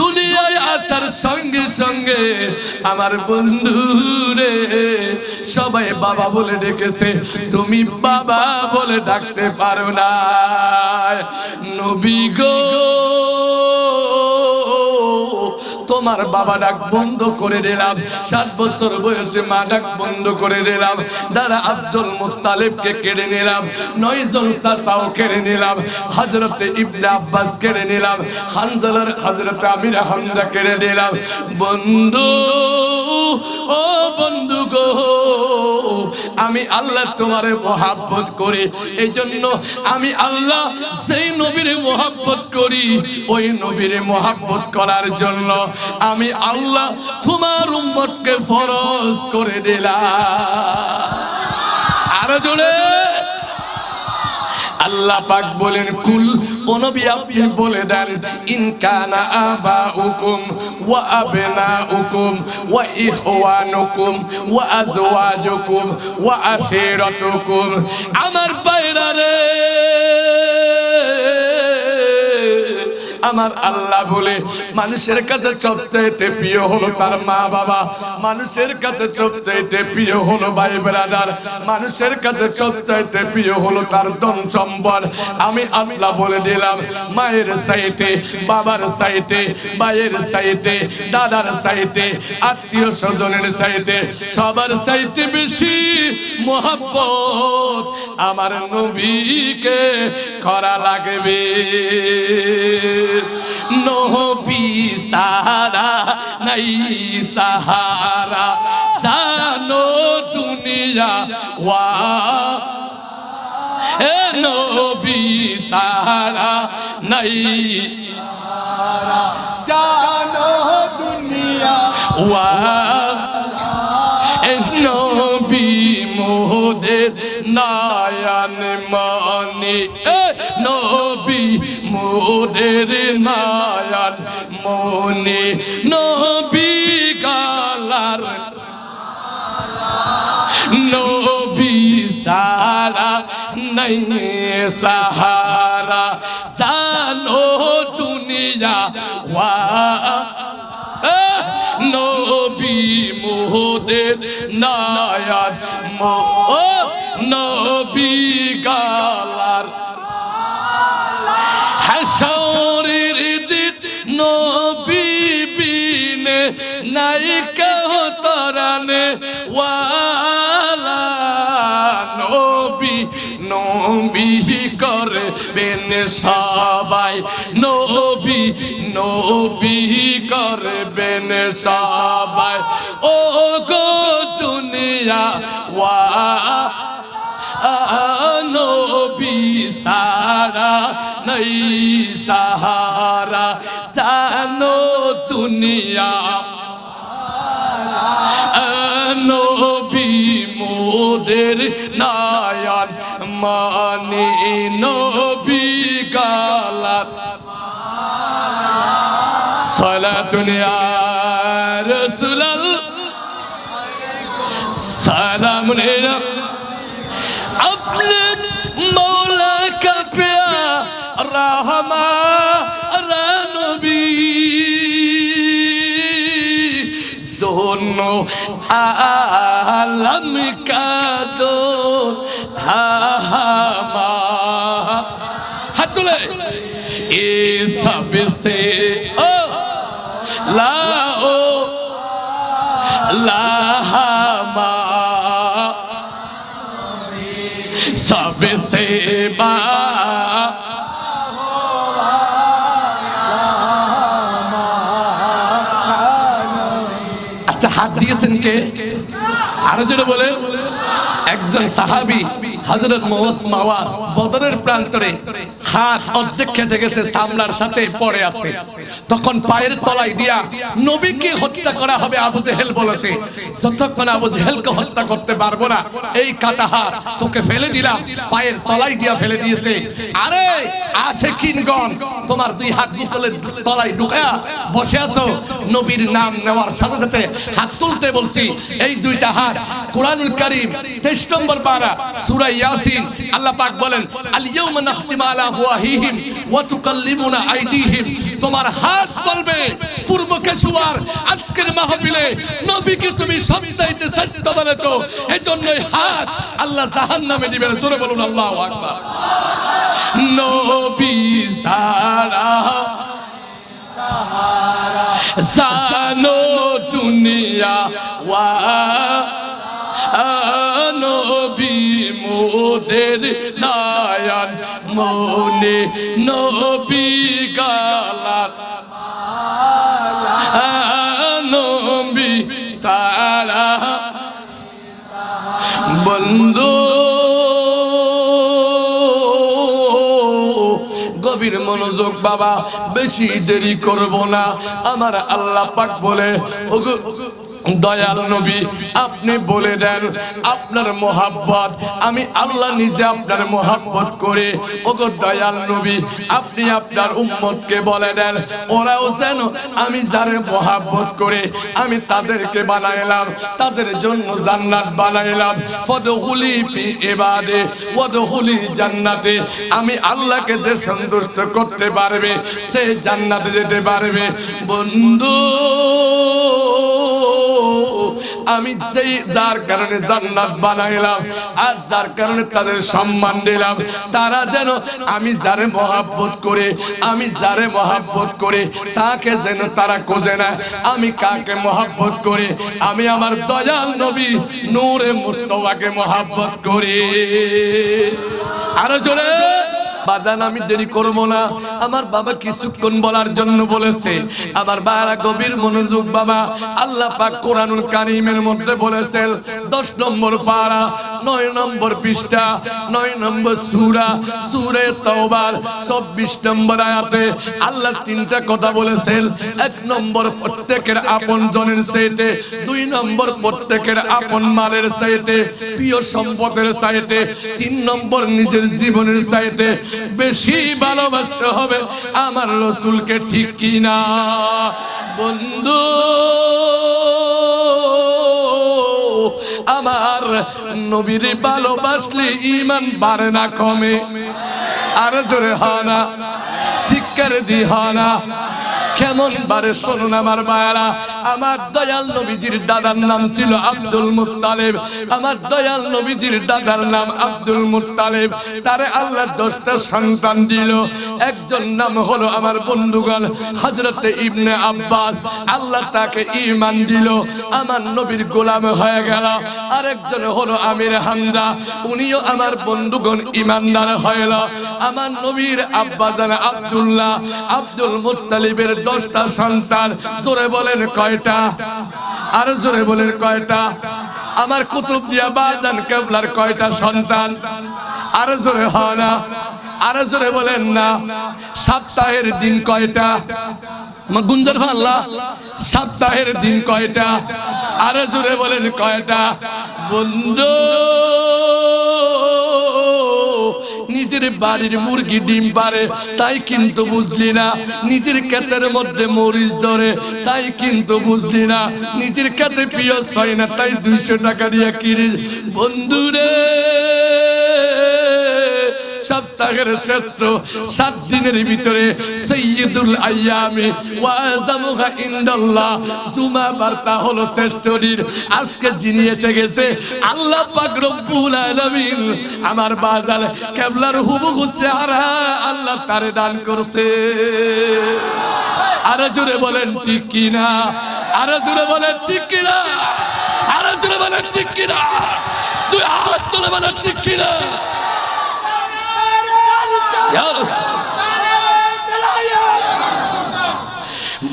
দুনিয়ায় আসার সঙ্গে সঙ্গে আমার বন্ধু রে সবাই বাবা বলে ডেকেছে তুমি বাবা বলে ডাকতে পারো না নবী গো তোমার বাবা ডাক বন্ধ করে দিলাম 7 বছর বয়সে মা ডাক বন্ধ করে দিলাম দাদা আব্দুল মুত্তালিবকে কেড়ে নিলাম 9 জন চাচাও কেড়ে নিলাম হযরতে ইবনে আব্বাস কেড়ে নিলাম হানজালার হযরতে আমির হামজা কেড়ে দিলাম বন্ধু ও বন্ধু গো আমি আল্লাহ তোমারে মহব্বত করি এইজন্য আমি আল্লাহ সেই নবীরে মহব্বত করি ওই নবীরে মহব্বত করার জন্য আমি আল্লাহ তোমার উম্মতকে ফরজ করে দিলাম আরো জোরে আল্লাহ পাক বলেন কুল ও নবী আপনি বলে দেন ইন কানা আবাউকুম ওয়া আবনাউকুম ওয়া ইখওয়ানুকুম ওয়া আজওয়াজুকুম ওয়া আশিরাতুকুম আমার ভাইরা রে আমার আল্লাহ বলে মানুষের কাছে সবচেয়ে প্রিয় হলো তার মা বাবা মানুষের কাছে সবচেয়ে প্রিয় হলো ভাই ব্রাদার মানুষের কাছে সবচেয়ে প্রিয় হলো তার ধন সম্পদ আমি আল্লাহ বলে দিলাম মায়ের চাইতে বাবার চাইতে ভাইয়ের চাইতে দাদার চাইতে আত্মীয় স্বজনের চাইতে সবার চাইতে বেশি মহব্বত আমার নবীকে করা লাগবে নবী সাহারা নাই সাহারা জানো দুনিয়া ওয়া এ নবী সাহারা নাই জানো দুনিয়া ওয়া এ নবী মোদের নায়ান মানি এ নবী মোদের নায়ান মনি নবী গালার নবী সারা নাই সাহারা জানো দুনিয়া ওয়া নবী মোদের নায়ান নবী গালার হাসরের দিন নবী বিনে নাই কেউ তরানে ওয়ালা নবী নবী করবেন সবাই নবী নবী করবেন সবাই ও গো দুনিয়া ওয়া নবী সারা নাই সাহারা জানো দুনিয়া নবী মোদের নায়ান মানে নবী গালাত সালাতুন ইয়া রাসূলুল্লাহ সালামুন अपने मौला का प्यारा हमारा नबी दोनों आलम का दो हाथ तुले ये सबसे ओ लाओ लाहमा सबसे बा अच्छा हाथ दिएছেন কে আরো জোরে বলে একজন সাহাবী হযরত মাওয়াজ বদরের প্রান্তরে হাত অর্ধেক কেটে গেছে, চামড়ার সাথে পড়ে আছে। তখন পায়ের তলায় দিয়া নবীকে হত্যা করা হবে। আবু জেহেল বলেছে, যতক্ষণ আবু জেহেলকে হত্যা করতে পারবো না, এই কাটা হাত তোকে ফেলে দিলাম। পায়ের তলায় দিয়া ফেলে দিয়েছে। আরে আশিকিনগণ, তোমার দুই হাত বুকের তলায় ঢুকা বসে আছো, নবীর নাম নেওয়ার সাথে সাথে হাত তুলতে বলছি। এই দুইটা হাত কুরআনুল কারীম 23 নম্বর পারা সূরা ইয়াসিন, আল্লাহ পাক বলেন, আল ইয়াউমা নাখতিমু আলা আফওয়াহিহিম ওয়া তুকাল্লিমুনা আইদিহিম। তোমার হাত বলবে পূর্ব কেশুয়ার আজকের মাহফিলে নবীকে তুমি সবচাইতে শ্রেষ্ঠ বলেছো, এজন্যই হাত আল্লাহ জাহান্নামে দিবেন। জোরে বলুন আল্লাহু আকবার। নবী সারা জানো দুনিয়া ওয়া নবী মোদের নায়ান মনে নবী গালাত নবী সারা বন্ধু। গভীর মনোযোগ বাবা, বেশি দেরি করব না। আমার আল্লাহ পাক বলে, ওগো দয়াল নবী, আপনি বলে দেন আপনার মোহাব্বত, আমি আল্লাহ নিজে আপনার মোহাব্বত করে। ওগো দয়াল নবী, আপনি আপনার উম্মতকে বলে দেন, ওরাও যেন আমি যারে মোহাব্বত করে আমি তাদেরকে বানাইলাম, তাদের জন্য জান্নাত বানাইলাম। ফদখুলি ফি ইবাদে ওয়াদখুলি জান্নাতে। আমি আল্লাহকে যে সন্তুষ্ট করতে পারবে সে জান্নাতে যেতে পারবে। বন্ধু, আমি যেই যার কারণে জান্নাত বানাইলাম আর যার কারণে তাদের সম্মান দিলাম, তারা যেন আমি যারে মহব্বত করে, আমি যারে মহব্বত করে তাকে যেন তারা খোঁজে না আমি কাকে মহব্বত করে। আমি আমার দয়াল নবী নূরে মুস্তাফাকে মহব্বত করি। আরো জোরে বাদান, আমি দেরি করব না। আমার বাবা কিছুক্ষণ বলার জন্য বলেছে। আমার বাবা গভীর মনোযোগ বাবা, আল্লাহ পাক কোরআনুল কারীমের মধ্যে বলেছেন 10 নম্বর পারা 9 নম্বর পৃষ্ঠা 9 নম্বর সূরা সূরা তাওবার 24 নম্বর আয়াতে আল্লাহ তিনটা কথা বলেছেন। 1 নম্বর প্রত্যেকের আপন জনের চাইতে, 2 নম্বর প্রত্যেকের আপন মালের চাইতে, প্রিয় সম্পদের চাইতে, 3 নম্বর নিজের জীবনের চাইতে বেশি ভালোবাসতে হবে আমার রাসূলকে। ঠিক কি না বন্ধু? আমার নবীর ভালোবাসলে ঈমান বাড়ে না কমে? আর জোরে হানা শিক্ষার দিহানা কেমন বারে শুনুন আমার ভাইরা। আমার দয়াল নবীজির দাদার নাম ছিল আব্দুল মুত্তালিব। আমার দয়াল নবীজির দাদার নাম আব্দুল মুত্তালিব। তারে আল্লাহ 10টা সন্তান দিল। একজন নাম হলো আমার বন্ধুগণ হযরতে ইবনে আব্বাস। আল্লাহ তাকে ঈমান দিল, আমার নবীর গোলাম হয়ে গেল। আরেকজন হলো আমির হামজা, উনিও আমার বন্ধুগণ ঈমানদার হইল। আমার নবীর আব্বা জান আব্দুল্লাহ, আব্দুল মুত্তালিবের 10টা সন্তান। জোরে বলেন কয়টা? আর জোরে বলেন কয়টা? আমার কুতুবদিয়া বাজান কেবলার কয়টা সন্তান? আর জোরে হয় না? আর জোরে বলেন না? সপ্তাহের দিন কয়টা? গুঞ্জার ভাল্লা সপ্তাহের দিন কয়টা? আর জোরে বলেন কয়টা? বন্ধু, নিজের বাড়ির মুরগি ডিম পারে তাই কিন্তু বুঝলি না, নিজের ক্ষেতের মধ্যে মরিচ ধরে তাই কিন্তু বুঝলি না, নিজের ক্ষেতে পিঁয়াজ হয় না তাই 200 টাকা দিয়ে কিনে। বন্ধুরে, সপ্তাহের শ্রেষ্ঠ 7 দিনের ভিতরে সাইয়্যিদুল আইয়ামি ওয়া আযামুহা ইনদাল্লাহ জুমা বারটা হলো শ্রেষ্ঠ দিন। আজকে যিনি এসে গেছে আল্লাহ পাক রব্বুল আলামিন আমার বাজার কেবলার হুবহু চেহারা আল্লাহ তারে দান করছে। আরে জোরে বলেন ঠিক কি না? আরে জোরে বলেন ঠিক কি না? আরে জোরে বলেন ঠিক কি না? 2 হাত তুলে বলেন ঠিক কি না?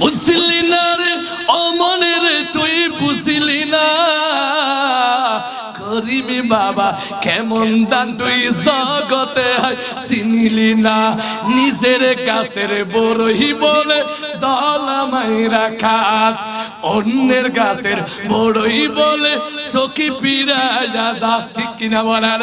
বুঝলি না রে ও মনে রে, তুই বুঝলি না করিমি বাবা কেমন দান তুই জগতে চিনিলি না নিজের গাছের বড়ই বলে দলা মাইরা খাস অন্যের গাছের বড়ই বলে সখী পিরায়া যাস ঠিক কিনা বলেন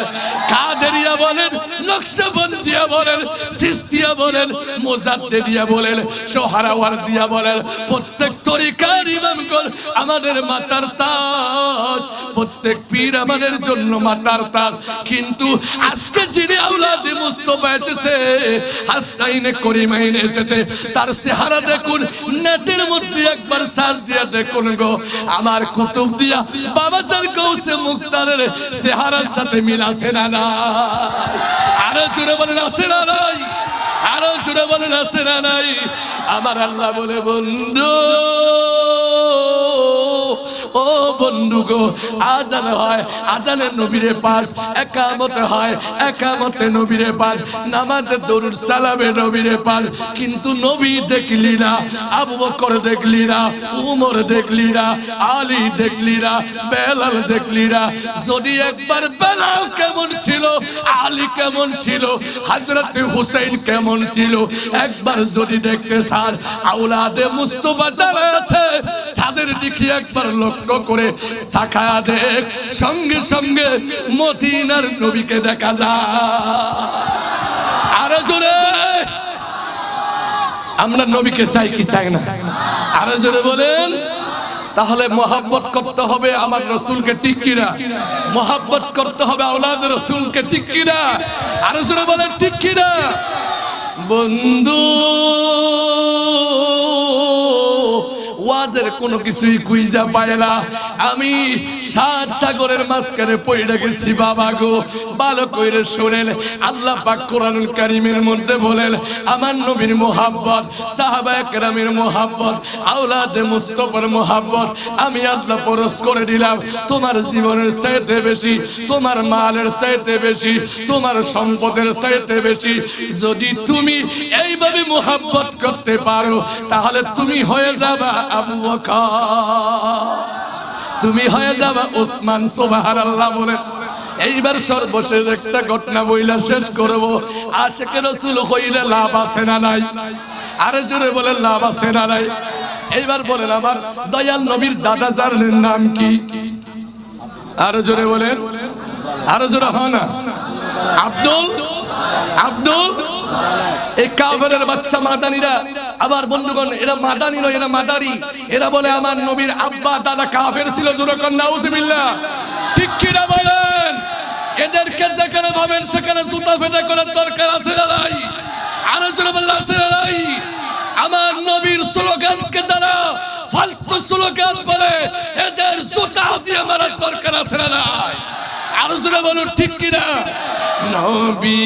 কাদেরিয়া বলেন নকশবন্দিয়া বলেন সিস্তিয়া বলেন মোজাদ্দেদিয়া বলেন সোহরাওয়ার্দিয়া বলেন প্রত্যেক তরিকার ইমামগণ আমাদের মাতার তাজ প্রত্যেক পীর আমাদের জন্য মাতার তাজ কিন্তু আজকে যিনি আওলাদে মুস্তাফা এসেছে হাসনাইনে করিমাইনে এসেছে তার চেহারা দেখুন নেটের মধ্যে একবার সার্চ দিয়ে দেখুন গো আমার কুতুব দিয়া বাবা জান গৌসে মুক্তারের চেহারার সাথে মিল আছে না না আরো জোরে বলেন আছে না নাই আরো জোরে বলেন আছে না নাই আমার আল্লাহ বলে বন্ধু ও বন্ধু গো আজান হয় আজানের নবীরে পাস একামতে হয় একামতে নবীরে পাস নামাজে দরুদ সালামে নবীরে পাস কিন্তু নবী দেখলি না আবু বকর দেখলি না উমর দেখলি না আলী দেখলি না বেলাল দেখলি না যদি একবার বেলাল কেমন ছিল আলী কেমন ছিল হযরত হুসাইন কেমন ছিল একবার যদি দেখতে চান আওলাদে মুস্তাফা যারা আছে তাদের দিকে একবার লক্ষ্য করে তাকায়া দেখ সঙ্গে সঙ্গে মদিনার নবীকে দেখা যায় আরো জোরে আমরা নবীকে চাই কি চাই না আরো জোরে বলেন তাহলে মহব্বত করতে হবে আমার রাসূলকে ঠিক কিনা মহব্বত করতে হবে আওলাদ রাসূলকে ঠিক কিনা আরো জোরে বলেন ঠিক কিনা বন্ধু ওয়াজের কোনো কিছুই খুঁজা পায় না আমি সাত সাগরের মাঝখানে পড়ে গেছি বাবা গো ভালো কইরে শুনেন আল্লাহ পাক কোরআনুল কারীমের মধ্যে বলেন আমার নবীর মুহাব্বত সাহাবায়ে কেরামের মুহাব্বত আওলাদে মুস্তাফার মুহাব্বত আমি আল্লাহ পরশ করে দিলাম তোমার জীবনের চাইতে বেশি তোমার মালের চাইতে বেশি তোমার সম্পদের চাইতে বেশি যদি তুমি এইভাবে মুহাব্বত করতে পারো তাহলে তুমি হয়ে যাবা আবু বকর তুমি হয়ে যাবা ওসমান সুবহানাল্লাহ বলেন এইবার সর্বশেষ একটা ঘটনা বইলা শেষ করব আশিকে রাসূল কইলে লাভ আছে না নাই আরে জোরে বলেন লাভ আছে না নাই এইবার বলেন আমার দয়াল নবীর দাদা যার নাম কি আরে জোরে বলেন আরে জোরে হয় না আব্দুল আব্দুল এই কাফেরের বাচ্চা মাদানীরা আবার বন্ধুগণ এরা মাদানী নয় এরা মাদারি এরা বলে আমার নবীর আব্বা দাদা কাফের ছিল জোরে কোন নাউজুবিল্লাহ ঠিক কি না বলেন এদেরকে যেখানে পাবেন সেখানে জুতা ফেটা করার দরকার আছে না নাই আরো জোরে বলেন আছে না নাই আমার নবীর স্লোগানকে যারা ফালতু স্লোগান বলে এদের জুতা দিয়ে মারার দরকার আছে না নাই আরো জোরে বলুন ঠিক কি না নবী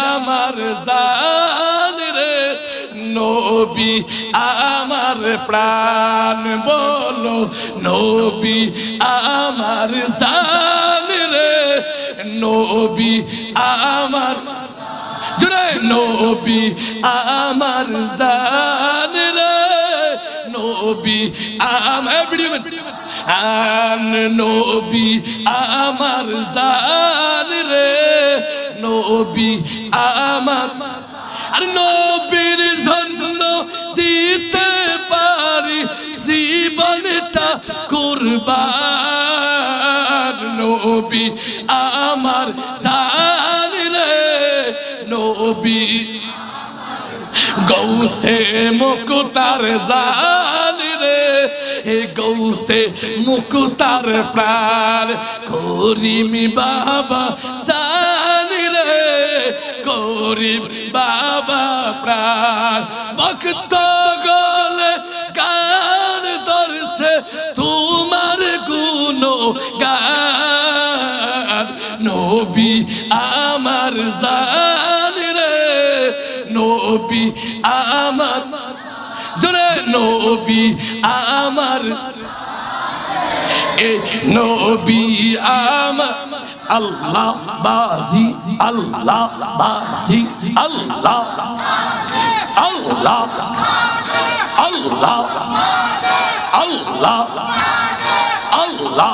আমার জান রে নবী আমার প্রাণ বলো নবী আমার জান রে নবী আমার জোরে নবী আমার জান রে নবী নবী আমার জান রে নবী আমার আর নবীর জন্য দিতে পারি জীবনটা কুরবান নবী আমার জান রে নবী গৌসে মুকুতার জান রে হে গৌসে মুকুতার প্রাণ করিমি বাবা জান রে করিম বাবা প্রাণ ভক্ত গলে গান ধরছে তোমার গুণ গান নবী আমার জান রে নবী আমার জোরে নবী আমার এ নবী আমার আল্লাহ বাজি আল্লাহ বাজি আল্লাহ আল্লাহ আল্লাহ আল্লাহ আল্লাহ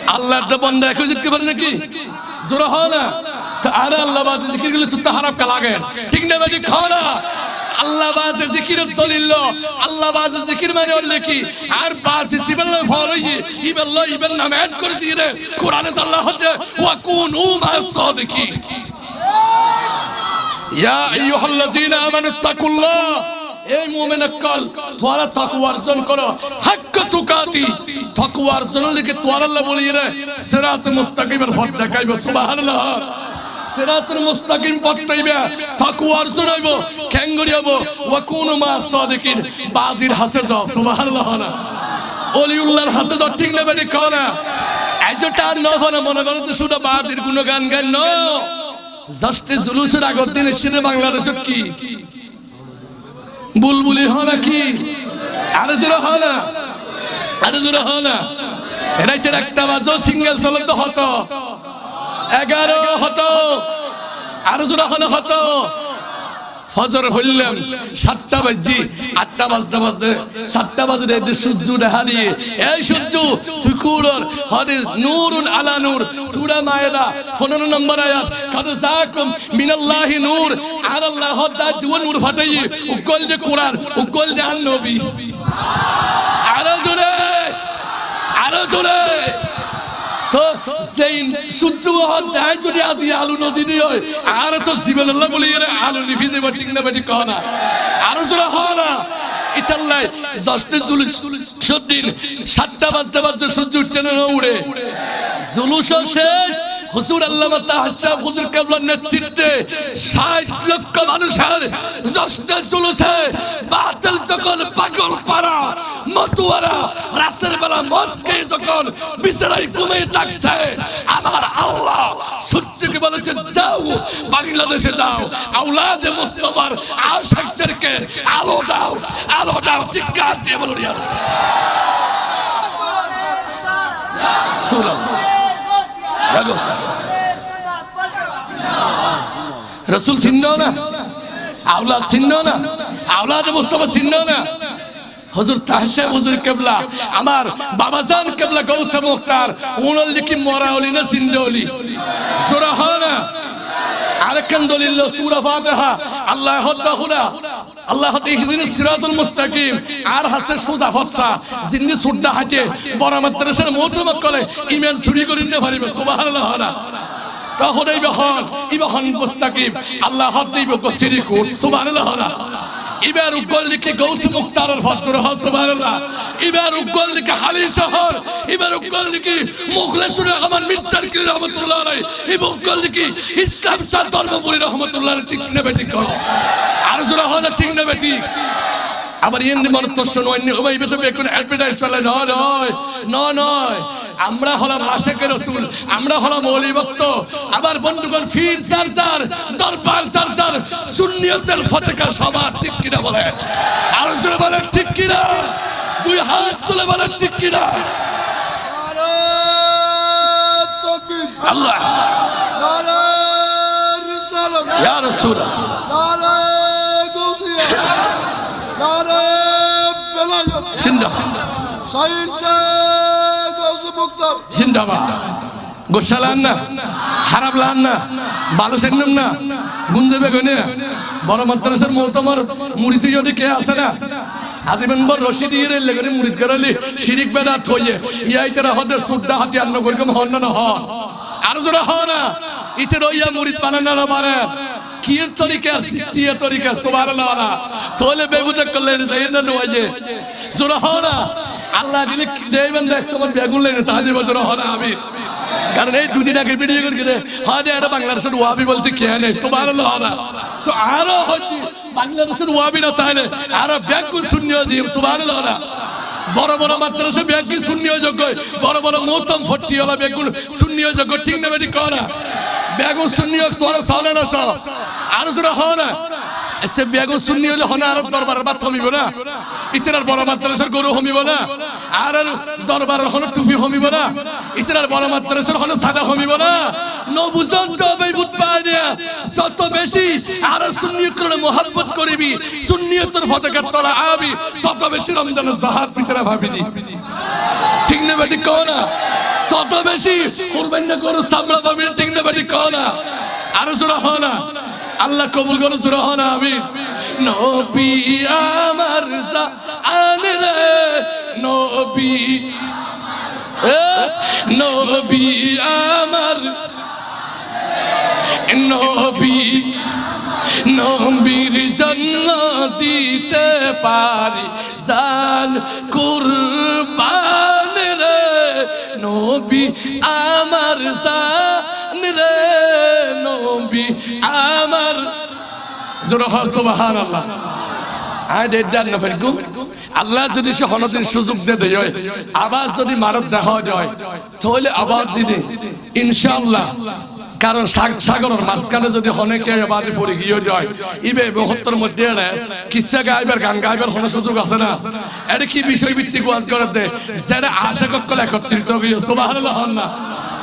আল্লাহর তো বন্ধ একই জিততে পারে নাকি জোরে হয় না তো আরে আল্লাহ বাজে জিকির গুলো তো হারাম কা লাগে ঠিক না বেটি খাওয়া আল্লাহ বাজে জিকিরের দলিল আল্লাহ বাজে জিকির মানে হল কি আর বাজে জিবাল্লাহ ফরই ইবাল্লাহ ইবাল নাম এড করে দিয়ে রে কোরআনে আল্লাহ হতে ওয়া কুনু মাস সাদিকিন ইয়া আইয়ুহাল্লাযীনা আমানু তাকুল্লাহ এই মুমিন আকল তোমরা তাকওয়া অর্জন করো হক তুকাতি তাকওয়া অর্জন লিখে তোমরা আল্লাহ বলি রে সিরাত মুস্তাকিমের পথ দেখাইবে সুবহানাল্লাহ সিরাতুল মুস্তাকিম পথ পাইবে তাকওয়া অর্জন হইব কেঙ্গরি হইব ওয়া কুনু মা সাদিকিন বাজির হাসে যাও সুবহানাল্লাহ না ওলিউল্লাহর হাসে যাও ঠিক না বেটি কও না এজটা নফনা মনে করো তো শুধু বাজির কোনো গান গান ন জাস্ট জুলুসের আগের দিন এসে বাংলাদেশত কি বুলবুলি হয় কি আরে জোরে হয় না আরে জোরে হয় না রাইতের একটা বাজো সিঙ্গেল চলত হতো 11 হতো আরে জোরে হলো হতো ফজর হইলাম 7টা বাজে 8টা বাজতে বাজতে 7টা বাজে রে সূর্য দেখানি এই সূর্য তুই কুরর হরে নূরুন আলা নূর সূরা মায়েদা 15 নম্বর আয়াত কাদ জাকুম মিনাল্লাহি নূর আর আল্লাহ দা দুন নূর ফাটাই উকল দে কোরআন উকল দে আন নবী আরো জোরে তো সেই সূর্য দেয় যদি আজি আলু নদী দিয়ে হয় আর তো জীবনাল্লাহ বলি আলু নিভি দেব ঠিক না বেটি কহ না আরো জোরে হয় না ইতাল্লাই জস্টে জুলুস দিন 7টা বাজতে বাজতে সূর্য উঠতে না উড়ে জুলুস শেষ হুজুর আল্লামা তাহাজ্জুদ হুজুর কেবলার নেতৃত্বে 60 লক্ষ মানুষের জস্টে জুলুসে বাতিল যখন পাগল পাড়া মতুয়ারা রাতের বেলা মদ খেয়ে যখন বিছানায় ঘুমিয়ে থাকছে আমার আল্লাহ সূর্যকে বলেছে যাও বাংলাদেশে যাও আওলাদে মুস্তাফার আশিকদেরকে আলো দাও চিৎকার দিয়ে বলুন ইয়া রাসূল চিনো না আওলাদ চিনো না আওলাদে মুস্তাফা চিনো না হুজুর তাহসে হুজুর কেবলা আমার বাবাজান কেবলা গৌসে মুখতার উনল লিখি মরাওলি না জিন্দেওলি সূরা হানা আরেকখান দলিল সূরা ফাতিহা আল্লাহ তাআলা আল্লাহ ইহদিন সিরাতুল মুস্তাকিম আর হাসে সুদা হচ্ছা জিন্নি সুদা হাটে বড় মাদ্রাসার মোতামক করে ইমান চুরি করে নিতে পারিবে সুবহানাল্লাহ না তাহলেই ইবহন মুস্তাকিম আল্লাহ হদিব কসিরিকু সুবহানাল্লাহ না এবার উগল লিখে গৌস মুখতারের ফজর সুবহানাল্লাহ এবার উগল লিখে হালি শহর এবার উগল লিখে মুখলেসুর রহমান মির্জার কি রহমাতুল্লাহ আলাইহি এবার উগল লিখে ইসলাম শাহ ধর্মপুরি রহমাতুল্লাহ ঠিক না বেটি কও আর জোরা হয় না ঠিক না বেটি আবার এমনি মনতস্য নয় ওই ভিতরে কোন অ্যাডভার্টাইজ চলে নয় আমরা হলাম আশিকের রাসূল আমরা হলাম ওলি ভক্ত আবার বন্ধুগণ ফির চার্জার দরবার চার্জার সুন্নিয়তের ফতেকা সবার ঠিক কিনা বলে আর জোরে বলে ঠিক কিনা দুই হাত তুলে বলে ঠিক কিনা নারে তাকবীর আল্লাহ নারে রিসালাত ইয়া রাসূল নারে গৌসিয়া নারে বেলায়ত জিন্দাবাদ সাইনসে গৌস মুক্তার জিন্দাবাদ গোশালান না হারাব লান না ভালো সেনম না গুনজে বেগনে বড় মাদ্রাসার মোতামর মুরিদি যদি কে আছে না আদিবেন বর রশিদি এর লেগনে মুরিদ করালি শিরিক বেদাত হইয়ে ইয়াইতরা হদের সুড্ডা হাতি আন্ন করকম হন না হন আর জোরা হয় না ইতে রইয়া মুরিদ বানানো না পারে কির তরিকা সিস্তিয়া তরিকা সুবহানাল্লাহ না তোলে বেগুতে করলে যাই না নয় জোরা হয় না আল্লাহ দিলে দেবেন দেখ সময় বেগুন লাইনে তাহাদের বছর হয় আমি কারণ এই দুদিন আগে ভিডিও করে হয় এটা বাংলাদেশের ওয়াবি বলতে কে নেই সুবহানাল্লাহ না তো আরো হচ্ছে বাংলাদেশের ওয়াবি না তাহলে আরো বেগুন শূন্য দিয়ে সুবহানাল্লাহ না বড় বড় মাদ্রাসা বেগুন শূন্য যোগ্য বড় বড় মৌতম ফটি হলা বেগুন শূন্য যোগ্য ঠিক না বেটি করা বেগুন শূন্য তোরা চলে না আর জোরা হয় না এসে বেগুন শূন্য হলে হনা আর দরবারের বাদ হমিব না ইতরার বড় মাদ্রাসার গরু হমিব না আর দরবারের হলো টুপি হমিব না ইতরার বড় মাদ্রাসার হলো সাদা হমিব না নবুজন তো ভাই বুঝ পায় না যত বেশি আর সুন্নিয়তের মোহাব্বত করিবি সুন্নিয়তের পতাকা তলা আবি তত বেশি রমজানের জাহাদ ভিতরে ভাবিনি ঠিক না বেটি কও না তত বেশি করবেন না করো সামরা পাবেন ঠিক না বেটি কও না আরো জোরে হও না আল্লাহ কবুল করো জোরে হও না আমিন নবী আমার জান রে নবী নবী আমার নবী নবীর জন্য দিতে পারি জান কুরবান রে নবী আমার জান রে নবী আমার জোরে সুবহানাল্লাহ আল্লাহ যদি সে হনদিন সুযোগ দিয়ে দেয় আবার যদি মারত দেখা যায় তাহলে আবার দিনে ইনশাআল্লাহ কারণ সাগরের মাঝখানে যদি অনেকে বাড়ি পড়ে গিয়ে যায় ইবে মুহূর্তের মধ্যে কিসা গাইবার গান গাইবার কোনো সুযোগ আছে না এটা কি বিষয় ভিত্তিক ওয়াজ করতে যারা আশা করলে একত্রিত হয়ে সুবহানাল্লাহ না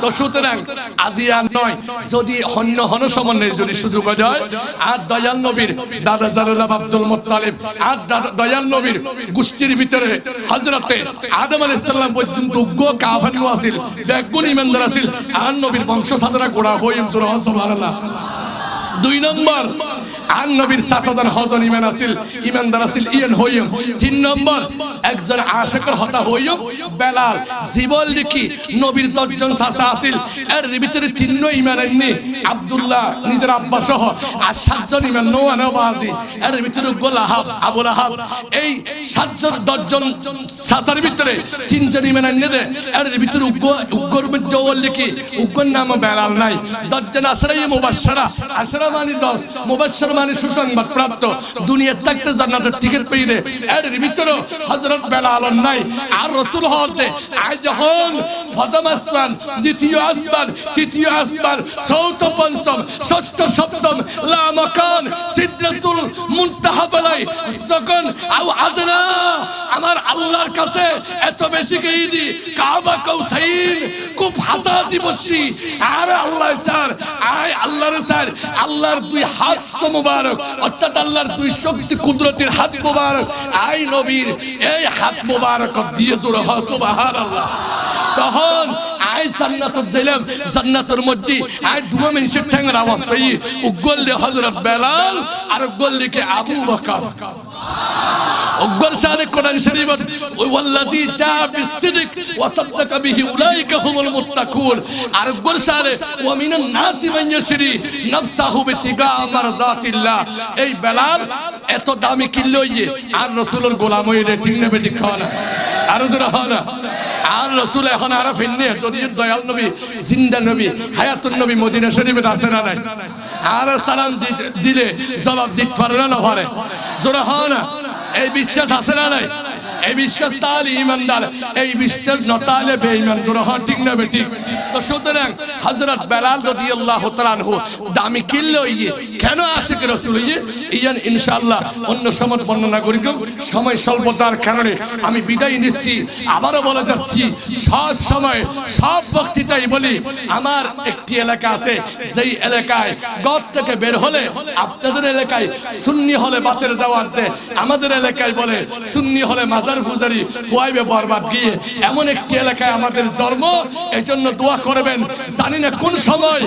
তো সুতরাং আজি আর নয় যদি অন্য হন সমন্বয়ে যদি সুযোগ হয় আর দয়াল নবীর দাদা জালাল আব্দুল মুত্তালিব আর দয়াল নবীর গোষ্ঠীর ভিতরে হযরতে আদম আলাইহিস সালাম পর্যন্ত উগ্র কাফের আছিল বেগুন ইমানদার আছিল আর নবীর বংশ সাদরা গোড়া হইম সুবহানাল্লাহ দুই নম্বর আর নবীর সাসাদান হজন ইমান আছিল ইমানদার আছিল ইয়ান হইম তিন নম্বর একজন আশিকের হতা হইম বেলাল জীবল লিখি নবীর 10 জন সাসা আছিল এর ভিতরে তিন ইমান আননি আব্দুল্লাহ নিজের আব্বা সহ আর 7 জন ইমান নোয়া নবাজি এর ভিতরে গোলাহাব আবু লাহাব এই 7 জন 10 জন সাসার ভিতরে 3 জন ইমান আননি এর ভিতরে উগ্গর মধ্যে লিখি উগ্গর নাম বেলাল নাই 10 জন আসরাই মুবাশশারা আসরা মানে 10 মুবাশশার মানে সুসংবাদ প্রাপ্ত দুনিয়া থাকতে জান্নাতের টিকিট পেইলে এর ভিতরে হযরত বেলাল নাই আর রাসূল হতে আজ যখন প্রথম আসমান দ্বিতীয় আসমান তৃতীয় আসমান চতুর্থ পঞ্চম ষষ্ঠ সপ্তম লা মাকান সিদরাতুল মুনতাহা বলাই যখন আও আদনা আমার আল্লাহর কাছে এত বেশি গিয়েদি কাবা কাউসাইন খুব হাসাতি বসি আর আল্লাহ স্যার আয় আল্লাহর স্যার আল্লাহর দুই হাত তো মুবারক অর্থাৎ আল্লাহর দুই শক্তি কুদরতের হাত মুবারক আই নবীর এই হাত মুবারক দিয়ে জোরে হয় সুবহানাল্লাহ তখন আই জান্নাতে যাইলাম জান্নাতের মধ্যে আই দুয়া মানুষের ঠ্যাঙের আওয়াজ পাই উগলে হযরত বেলাল আর উগলে কে আবু বকর উগর শানে কোরআন শরীফ ওয়াল্লাযী জা বিসসিদক ওয়া সাদ্দাকা বিহি উলাইকা হুমুল মুত্তাকুন আর উগর শানে ওয়া মিনান নাসি মান ইয়াশরি নাফসাহু বিতিগা মারদাতিল্লাহ এই বেলাল এত দামি কিল্লইয়ে আর রাসূলের গোলাম হইলে ঠিক না বেটি খাওয়া আর জোরে হনা আর রাসূল এখন আর ফিরনে যদি দয়াল নবী জিন্দা নবী হায়াতুন নবী মদিনা শরীফে আছে না নাই আর সালাম দিলে জবাব দিতে পারে না পারে জোরে হনা এই বিশ্বাস আছে না নাই এই বিশ্বাস তাহলে ইমানদার এই বিশ্বাস নতালে বেঈমান জোরে হন ঠিক না বেটি তো সুতরাং হযরত বেলাল রাদিয়াল্লাহু তাআলা আনহু দামি কিল্লো ইয়ে কেন আশিক রাসূল ইয়ে ইয়ান ইনশাআল্লাহ অন্য সময় বর্ণনা করি সময় স্বল্পতার কারণে আমি বিদায় নিচ্ছি আবারো বলে যাচ্ছি সব সময় সব বক্তৃতাই বলি আমার একটি এলাকা আছে যেই এলাকায় গদ থেকে বের হলে আপনাদের এলাকায় সুন্নি হলে বাতের দাওয়াত দেয় আমাদের এলাকায় বলে সুন্নি হলে মাজার পূজারি ফুয়াইবে বরবাদ গিয়ে এমন একটি এলাকায় আমাদের জন্ম এজন্য দোয়া করবেন জানি না কোন সময়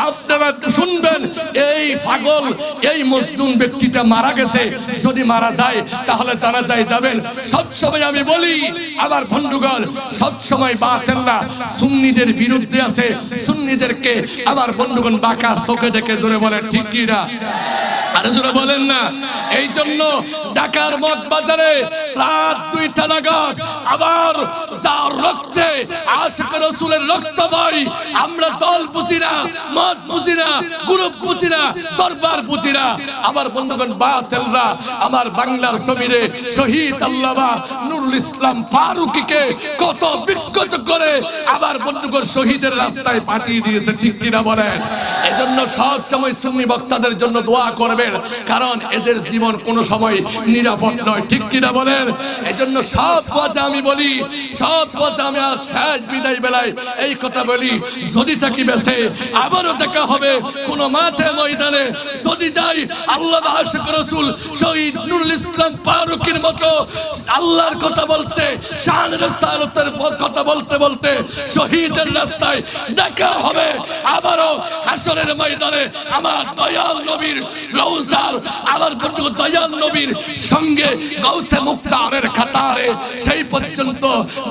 আপনারা শুনবেন এই পাগল এই মজনুন ব্যক্তিটা মারা গেছে যদি মারা যায় তাহলে জানা যায় যাবেন সব সময় আমি বলি আবার বন্ধুগণ সব সময় বাতিলরা সুন্নিদের বিরুদ্ধে আছে সুন্নিদেরকে আবার বন্ধুগণ বাঁকা চোখে দেখে জোরে বলেন ঠিক কি না আরে জোরে বলেন না এই জন্য ঢাকার মদ বাজারে রাত 2টা নাগাদ আবার যার রক্তে আশিক রাসূলের রক্ত বই আমরা দল বুঝি না মদ বুঝি না গ্রুপ বুঝি না দরবার বুঝি না আবার বন্ধুগণ বাতিলরা আমার বাংলার জমিনে শহীদ আল্লামা নুরুল ইসলাম ফারুকীকে কত বিক্ষত করে আবার বন্ধুগণ শহীদের রাস্তায় পাঠিয়ে দিয়েছে ঠিক কি না বলেন এজন্য সব সময় সুন্নি বক্তাদের জন্য দোয়া করবে করবেন, কারণ এদের জীবন কোনো সময় নিরাপদ নয়। ঠিক কিনা বলেন? এজন্য সব কথা আমি বলি, সব কথা আমি আর শেষ বিদায় বেলায় এই কথা বলি, যদি থাকি বেঁচে আবারও দেখা হবে কোন মাঠে ময়দানে, যদি যাই আল্লাহ আশিক রাসূল শহীদ নুরুল ইসলাম ফারুকীর মতো আল্লাহর কথা বলতে, শান রাসালাতের কথা বলতে বলতে শহীদের রাস্তায় দেখা হবে আবারও হাসরের ময়দানে আমার দয়াল নবীর রওজার, আমার দয়াল নবীর সঙ্গে গাউসে মুক্তারের কাতারে। সেই পর্যন্ত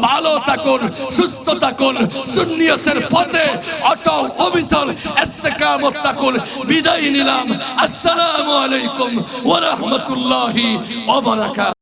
ভালো থাকুন, সুস্থ থাকুন, সুন্নিয়তের পথে অটল অবিচল ইস্তেকামত থাকুন। বিদায় নিলাম। আসসালামু আলাইকুম ওয়া রাহমাতুল্লাহি ওয়া বারাকাতুহু।